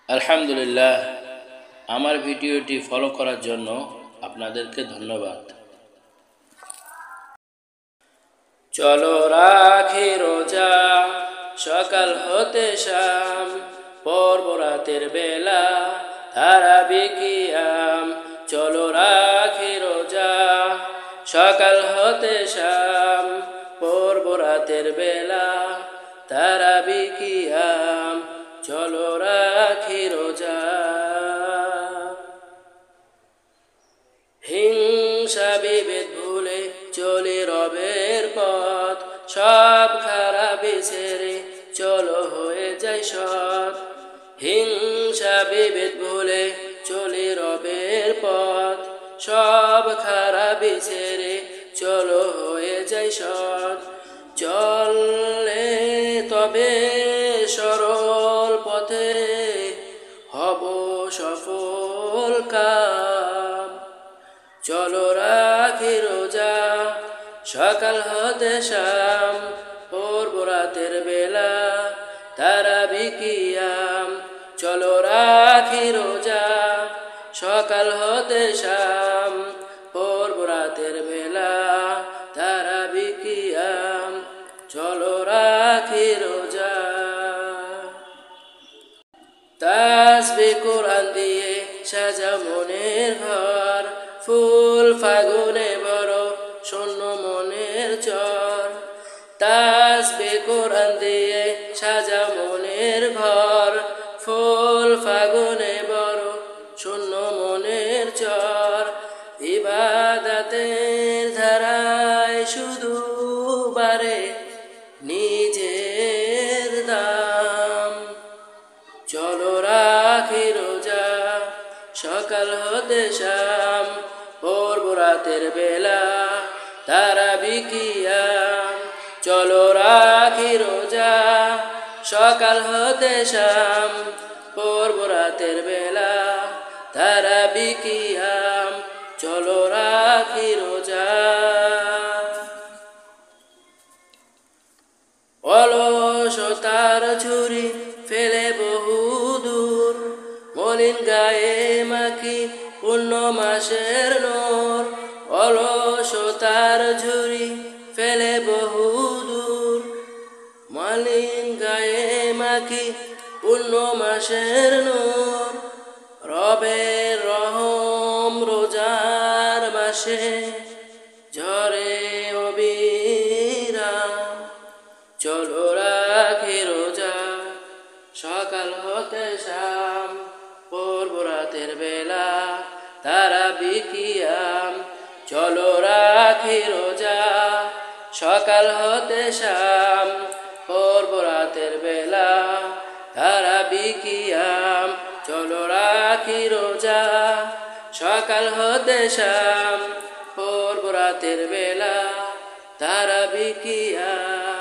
আলহামদুলিল্লাহ, আমার ভিডিওটি ফলো করার জন্য আপনাদেরকে ধন্যবাদ। চলো রাখি রোজা সকাল হতে শাম, পড়ব রাতের বেলা তারাবি কিয়াম। চলো রাখি রোজা সকাল হতে শাম, পড়ব রাতের বেলা তারাবি কিয়াম। চলো রাখি রোজা। হিংসা বিভেদ ভুলে চলি রবের পথ, সব খারাপি ছেড়ে চলো হয়ে যাই সৎ। হিংসা বিভেদ ভুলে চলি রবের পথ, সব খারাপি ছেড়ে চলো হয়ে যাই সৎ। চললে তবে সরল পথে হব সফল কাম। চলো রাখি রোজা সকাল হতে শাম, পড়ব রাতের বেলা তারাবি কিয়াম। চলো রাখি রোজা সকাল হতে শাম, পড়ব রাতের বেলা তারাবি কিয়াম। চলো রাখি রোজা। তাসবিহ কোরআন দিয়ে সাজা মনের ঘর, ফুল ফাগুনে বড় শূন্য মনের চর। তাসবিহ কোরআন দিয়ে সাজা মনের ঘর, ফুল ফাগুনে বড় শূন্য মনের চর। ইবাদতের ধারায় শুধু বারে নিজের দাম। চলো রাখি রোজা সকাল হতে শাম, পড়ব রাতের বেলা তারাবি কিয়াম। চলো রাখি রোজা সকাল হতে শাম, পড়ব রাতের বেলা তারাবি কিয়াম। চলো রাখি রোজা। অলসতার ঝুরি ফেলে বহু দূর, মলিন গায়ে মাখি পূর্ণ মাসের নূর। অলসতার ঝুরি ফেলে বহু দূর, মলিন গায়ে মাখি পূর্ণ মাসের নূর। রবের রহম রোজার মাসে ঝরে অবিরাম। চলো রাখি রোজা সকাল হতে শাম, পড়ব রাতের বেলা তারাবি কিয়াম। চলো রাখি রোজা সকাল হতে শাম, পড়ব রাতের বেলা তারাবি কিয়াম। চলো রাখি রোজা সকাল হতে শাম, পড়ব রাতের বেলা তারাবি কিয়াম।